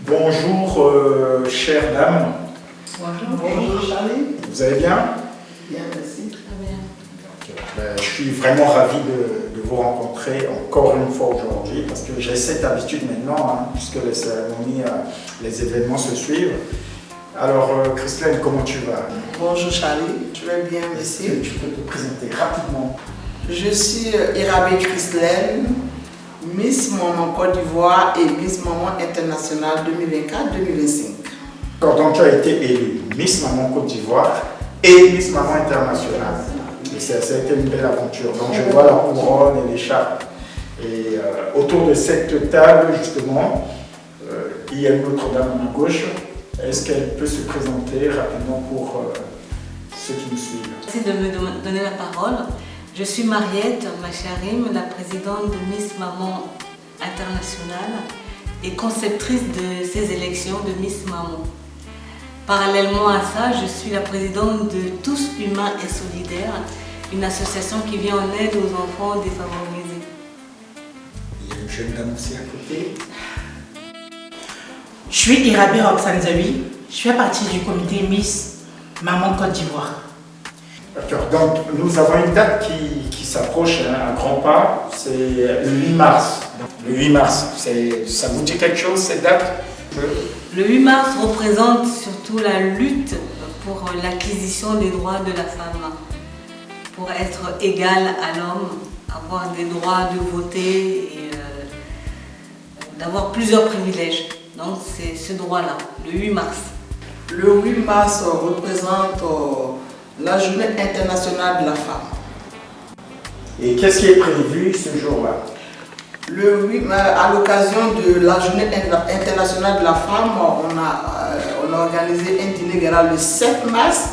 Bonjour, chère dame. Bonjour Charlie. Vous allez bien? Bien, merci. Je suis vraiment ravi de vous rencontrer encore une fois aujourd'hui parce que j'ai cette habitude maintenant, puisque les cérémonies, les événements se suivent. Alors, Christelle, comment tu vas? Bonjour Charlie, je vais bien, merci. Est-ce que tu peux te présenter rapidement? Je suis Irabé Christelle, Miss Maman Côte d'Ivoire et Miss Maman Internationale 2024-2025. Donc, tu as été élue Miss Maman Côte d'Ivoire et Miss Maman Internationale. Et ça a été une belle aventure. Donc, je vois la couronne et l'écharpe. Et autour de cette table, justement, il y a une autre dame à ma gauche. Est-ce qu'elle peut se présenter rapidement pour ceux qui nous suivent? Merci de me donner la parole. Je suis Mariette Macharim, la présidente de Miss Maman Internationale et conceptrice de ces élections de Miss Maman. Parallèlement à ça, je suis la présidente de Tous Humains et Solidaires, une association qui vient en aide aux enfants défavorisés. Il y a une jeune dame aussi à côté. Je suis Irabé Roxane-Zawi, je fais partie du comité Miss Maman Côte d'Ivoire. D'accord, donc nous avons une date qui s'approche à grands pas, c'est le 8 mars. Le 8 mars, ça vous dit quelque chose cette date? Le 8 mars représente surtout la lutte pour l'acquisition des droits de la femme, pour être égale à l'homme, avoir des droits de voter et d'avoir plusieurs privilèges. Donc c'est ce droit-là, le 8 mars. Le 8 mars représente la journée internationale de la femme. Et qu'est-ce qui est prévu ce jour-là? Le 8 mars, à l'occasion de la journée internationale de la femme, on a organisé un dîner gala le 7 mars.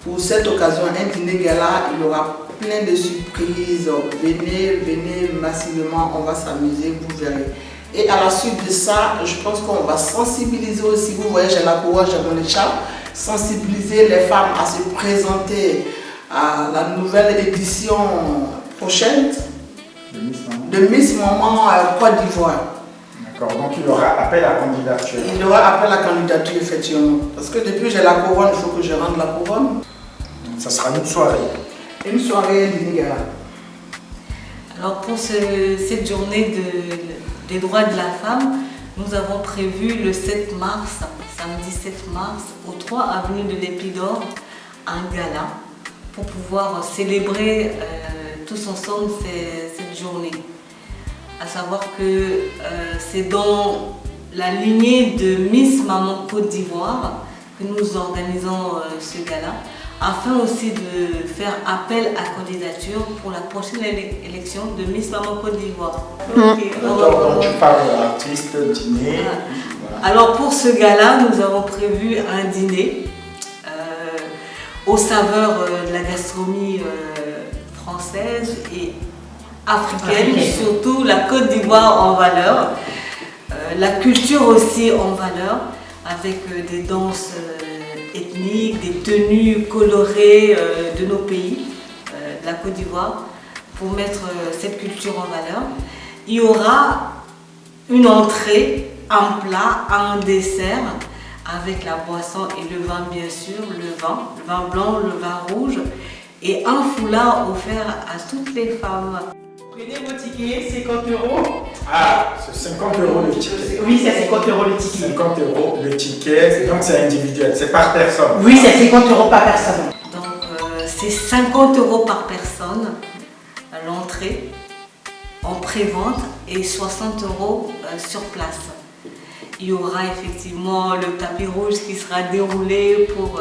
Pour cette occasion, un dîner gala, il y aura plein de surprises. Venez massivement, on va s'amuser, vous verrez. Et à la suite de ça, je pense qu'on va sensibiliser aussi, vous voyez, j'ai la couronne, j'ai mon écharpe, sensibiliser les femmes à se présenter à la nouvelle édition prochaine de Miss Maman Côte d'Ivoire. D'accord, donc il y aura appel à candidature. Il y aura appel à candidature, effectivement. Parce que depuis j'ai la couronne, il faut que je rende la couronne. Donc ça sera une soirée. Une soirée dîner gala. Alors pour cette journée des droits de la femme, nous avons prévu le 7 mars, samedi 7 mars, au 3 avenue de l'Épidore, un gala pour pouvoir célébrer tous ensemble cette journée. À savoir que c'est dans la lignée de Miss Maman Côte d'Ivoire que nous organisons ce gala, afin aussi de faire appel à candidature pour la prochaine élection de Miss Maman Côte d'Ivoire. Donc tu parles d'artistes, dîner. Voilà. Alors pour ce gala, nous avons prévu un dîner aux saveurs de la gastronomie française et africaine, surtout la Côte d'Ivoire en valeur, la culture aussi en valeur, avec des danses ethniques, des tenues colorées de nos pays, de la Côte d'Ivoire, pour mettre cette culture en valeur. Il y aura une entrée, un plat, un dessert, avec la boisson et le vin bien sûr, le vin blanc, le vin rouge, et un foulard offert à toutes les femmes. Prenez vos tickets, 50 €. Ah, c'est 50 € le ticket. Oui, c'est 50 € le ticket. 50 € le ticket, donc c'est individuel, c'est par personne. Oui, c'est 50 € par personne. Donc c'est 50 € par personne à l'entrée, en pré-vente, et 60 € sur place. Il y aura effectivement le tapis rouge qui sera déroulé pour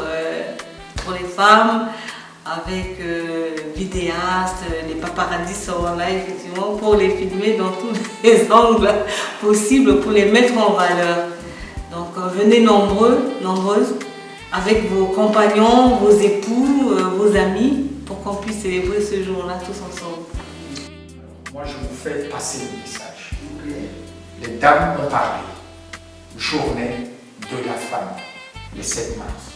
les femmes, avec vidéastes, les paparazzis seront là effectivement pour les filmer dans tous les angles possibles pour les mettre en valeur. Donc venez nombreuses, avec vos compagnons, vos époux, vos amis, pour qu'on puisse célébrer ce jour-là tous ensemble. Moi je vous fais passer le message. Les dames ont parlé. Journée de la femme, le 7 mars.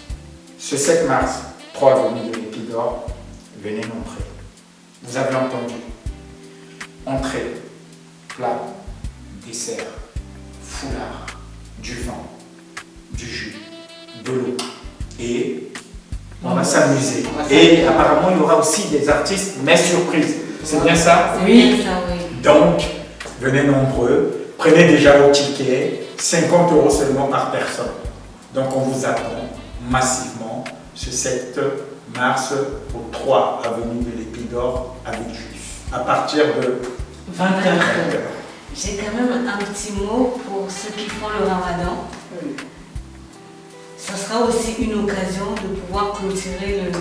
Ce 7 mars, 3 avenue de l'Épidore, venez montrer. Vous avez entendu. Entrée, plat, dessert, foulard, du vin, du jus, de l'eau. Et on va s'amuser. Et apparemment, il y aura aussi des artistes, mais surprises. C'est bien ça? Oui, ça, oui. Donc, venez nombreux. Prenez déjà vos tickets. 50 € seulement par personne. Donc, on vous attend massivement ce 7 mars au 3 avenue de l'Épidore à Villejuif. À partir de 20h. J'ai quand même un petit mot pour ceux qui font le ramadan. Ça sera aussi une occasion de pouvoir clôturer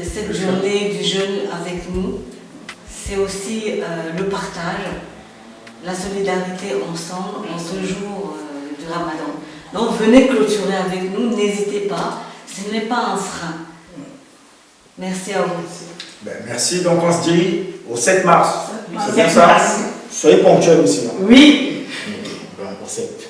cette journée du jeûne avec nous. C'est aussi le partage, la solidarité ensemble en ce jour du ramadan. Donc venez clôturer avec nous, n'hésitez pas, ce n'est pas un frein. Merci à vous. Ben, merci, donc on se dit au 7 mars. C'est bien 7 ça? mars. Soyez ponctuels aussi. Hein. Oui. Bon, au 7.